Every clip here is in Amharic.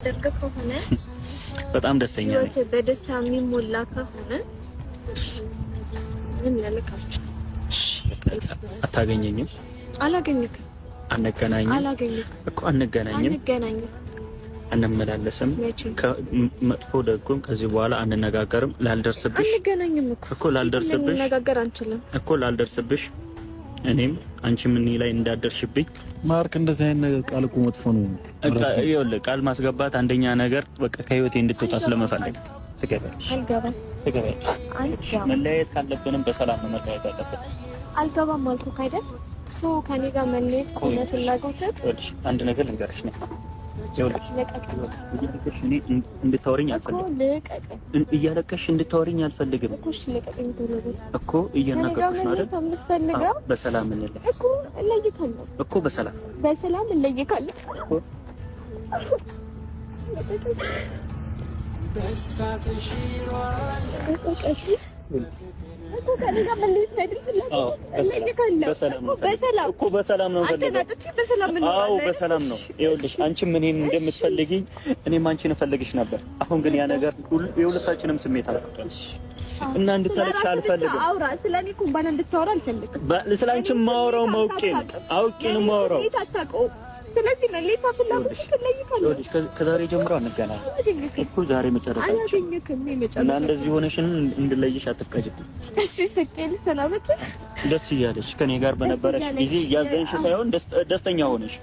ደርገህ ከሆነ በጣም ደስተኛ ነኝ። ህይወት በደስታ የሚሞላ ከሆነ ምን ያለካች አታገኘኝም? አላገኘክም። አንገናኝም? አላገኘክም እኮ አንገናኝም። አንመላለስም። ከመጥፎ ደግም ከዚህ በኋላ አንነጋገርም። ላልደርስብሽ አንገናኝም እኮ ላልደርስብሽ መነጋገር አንችልም እኮ ላልደርስብሽ እኔም አንቺ ምን ላይ እንዳደርሽብኝ ማርክ እንደዚህ አይነት ቃል እኮ መጥፎ ነው። ይኸውልህ ቃል ማስገባት አንደኛ ነገር በቃ ከህይወቴ እንድትወጣ ስለመፈለግ ትገባለሽ። መለያየት ካለብንም በሰላም ነው መለያየት ያለብን። አልገባም አልኩህ አይደል? ከኔ ጋር መለየት ከሆነ ፍላጎትህ አንድ ነገር ልንገርሽ ነው። ይኸውልሽ እንድታወሪኝ አልፈልግም። እያለቀሽ እንድታወሪኝ አልፈልግም እኮ እየናገርኩሽ ነው አይደል? በሰላም እንለያይ እኮ እለይካለሁ እኮ በሰላም እለይካለሁ በሰላም ነው። ይኸውልሽ አንቺም እኔን እንደምትፈልጊኝ እኔም አንቺን እፈልግሽ ነበር። አሁን ግን ያ ነገር የሁለታችንም ስሜት አልኩት እና እንድታለቅሽ አልፈልግም። አውራ ስለኔ ኩምባና እንድታወራ አልፈልግም። ስለአንቺ ማወራው አውቄ ነው ማወራው። ስለዚህ መለየት ፍላጎት ትለይካለህ። ከዛሬ ጀምሮ አንገናኝ እኮ ዛሬ መጨረሻችን እና እንደዚህ ሆነሽን እንድለይሽ አትፍቀጂብኝ። እሺ ስቄል ሰላምት ደስ እያለሽ ከኔ ጋር በነበረሽ ጊዜ ያዘንሽ ሳይሆን ደስተኛ ሆነሽ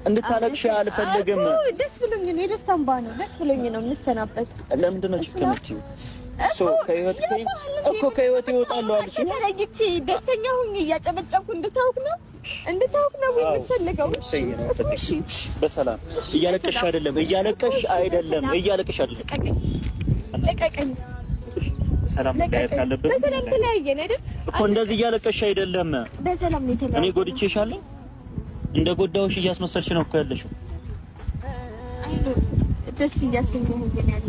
እንድታለቅሽ አልፈልግም። ደስ ብሎኝ ነው የደስታ እንባ ነው። ደስ ብሎኝ ነው የምሰናበት። ለምንድን ነው ችግርሽ? ከህይወት ይወጣሉ አልሽ። ተለይቼ ደስተኛ ሆኜ እያጨበጨብኩ እንድታውቅ ነው የምትፈልገው? እሺ በሰላም እያለቀሽ አይደለም። ለቀቀኝ። ሰላም መለያየት ካለብን በሰላም ተለያየን አይደል እኮ። እንደዚህ እያለቀሽ አይደለም። በሰላም ነው የተለያየን። እኔ ጎድቼሻለሁ? እንደ ጎዳውሽ እያስመሰልሽ ነው እኮ ያለሽው። ደስ እያሰኘኝ ያለ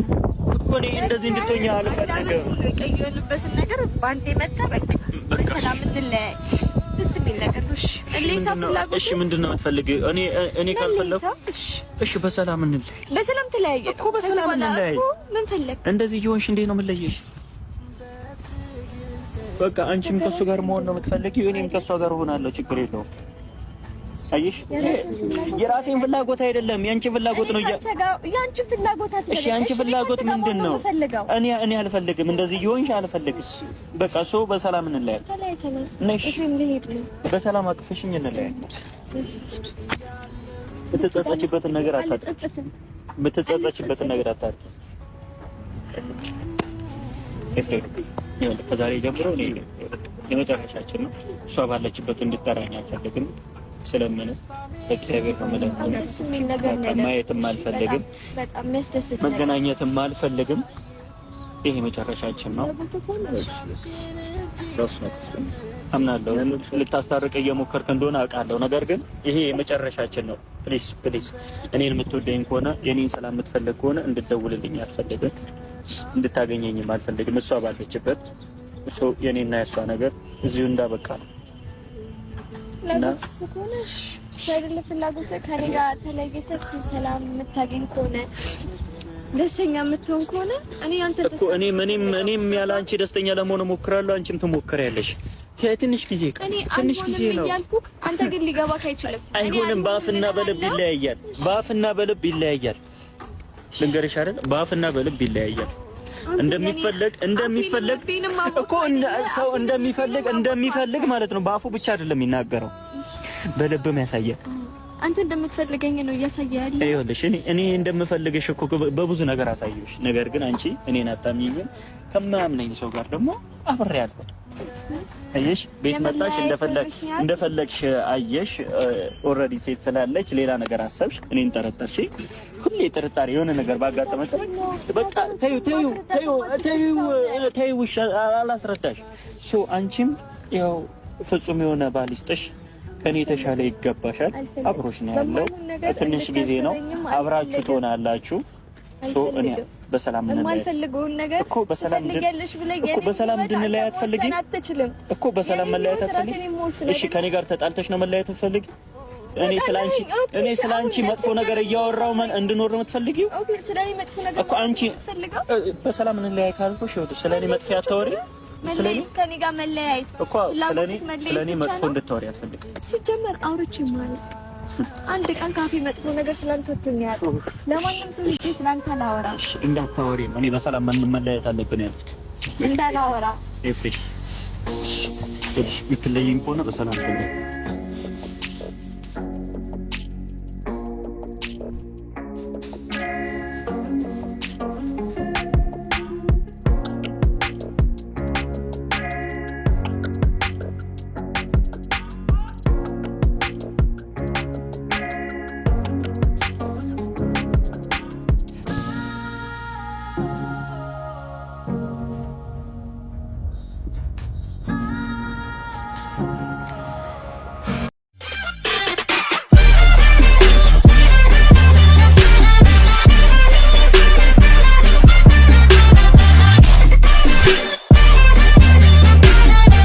እኮ እኔ እንደዚህ እንድትሆኛ አልፈልግም። የቀየሉበትን ነገር ባንዴ መጣ። በቃ በሰላም እንለያይ። ደስ የሚል ነገር ነው። እሺ ምንድነው የምትፈልጊው? እኔ ካልፈለኩ እሺ በሰላም እንለያይ። በሰላም ተለያየ እኮ በሰላም እንለያይ። ምን ፈለክ? እንደዚህ ይሆንሽ እንዴት ነው የምንለየሽ? በቃ አንቺም ከሱ ጋር መሆን ነው የምትፈልጊው፣ እኔም ከሱ ጋር ሆናለሁ። ችግር የለውም። አየሽ የራሴን ፍላጎት አይደለም ያንቺ ፍላጎት ነው። ያንቺ ፍላጎት አትፈልጊ። እሺ ያንቺ ፍላጎት ምንድነው? እኔ አልፈልግም። እንደዚህ ይሆንሽ አልፈልግም። በቃ በሰላም እንለያይ። ነሽ በሰላም አቅፈሽኝ እንለያይ። ብትጸጸችበትን ነገር አታድርጊ። ከዛሬ ጀምሮ እኔ የመጨረሻችን ነው። እሷ ባለችበት እንድጠራኝ አልፈልግም። ስለምን እግዚአብሔር ነው ማየትም አልፈልግም። በጣም የሚያስደስት መገናኘትም አልፈልግም። ይሄ መጨረሻችን ነው። አምናለሁ ልታስታርቅ እየሞከርክ እንደሆነ አውቃለሁ። ነገር ግን ይሄ የመጨረሻችን ነው። ፕሊዝ እኔን የምትወደኝ ከሆነ የኔን ሰላም የምትፈልግ ከሆነ እንድትደውልልኝ አልፈልግም። እንድታገኘኝም አልፈልግም። እሷ ባለችበት የኔና የእሷ ነገር እዚሁ እንዳበቃ ነው። ለምን ከሆነሽ አይደለ ፍላጎት ከኔ ጋር ተለይተሽ ሰላም የምታገኝ ከሆነ ደስተኛ የምትሆን ከሆነ እኔም ያለ አንቺ ደስተኛ ለመሆን እሞክራለሁ። አንቺም ትሞክሪያለሽ። ትንሽ ጊዜ ነው ያልኩህ። አንተ ግን ሊገባክ አይችልም። አይሆንም። በአፍና በልብ ይለያያል። ልንገርሽ አይደል? በአፍና በልብ ይለያያል። እንደሚፈልግ እኮ ሰው እንደሚፈልግ ማለት ነው። በአፉ ብቻ አይደለም የሚናገረው፣ በልብም ያሳያል። አንተ እንደምትፈልገኝ ነው እያሳያል። ይኸውልሽ እኔ እንደምፈልግሽ እኮ በብዙ ነገር አሳየሁሽ። ነገር ግን አንቺ እኔን አታምኚኝም። ከማያምነኝ ሰው ጋር ደግሞ አብሬያለሁ። አየሽ፣ ቤት መጣሽ፣ እንደፈለግሽ አየሽ። ኦልሬዲ ሴት ስላለች ሌላ ነገር አሰብሽ፣ እኔን ጠረጠርሽ። ሁሌ ጥርጣሬ የሆነ ነገር ባጋጠመሽ በቃ ተይው አላስረዳሽ። አንቺም ያው ፍጹም የሆነ ባል ይስጥሽ። ከኔ የተሻለ ይገባሻል። አብሮሽ ነው ያለው። ትንሽ ጊዜ ነው አብራችሁ ትሆናላችሁ። እኔ በሰላም የማልፈልገውን ነገር እኮ በሰላም እንድንለያይ አትፈልጊም እኮ በሰላም መለያየት አትፈልጊም። እሺ ከኔ ጋር ተጣልተሽ ነው መለያየት አትፈልጊ? እኔ ስላንቺ መጥፎ ነገር እያወራው እንድኖር ነው የምትፈልጊው? ኦኬ ስለኔ መጥፎ ነገር እኮ አንቺ በሰላም እንለያይ ካልኩሽ ስለኔ መጥፎ አታወሪ። ስለኔ ከኔ ጋር መለያየት እኮ ስለኔ መጥፎ እንድታወሪ አልፈልግም። ሲጀመር አውርቼ ማለት አንድ ቀን ካፌ መጥፎ ነገር ስላንተ ወጥቶኛል። ለማንም ሰው ልጅ ስላንተ አላወራ። እንዳታወሪ እኔ በሰላም መለያየት አለብን ያልኩት እንዳላወራ ኤፍሬም። የምትለይኝ ከሆነ በሰላም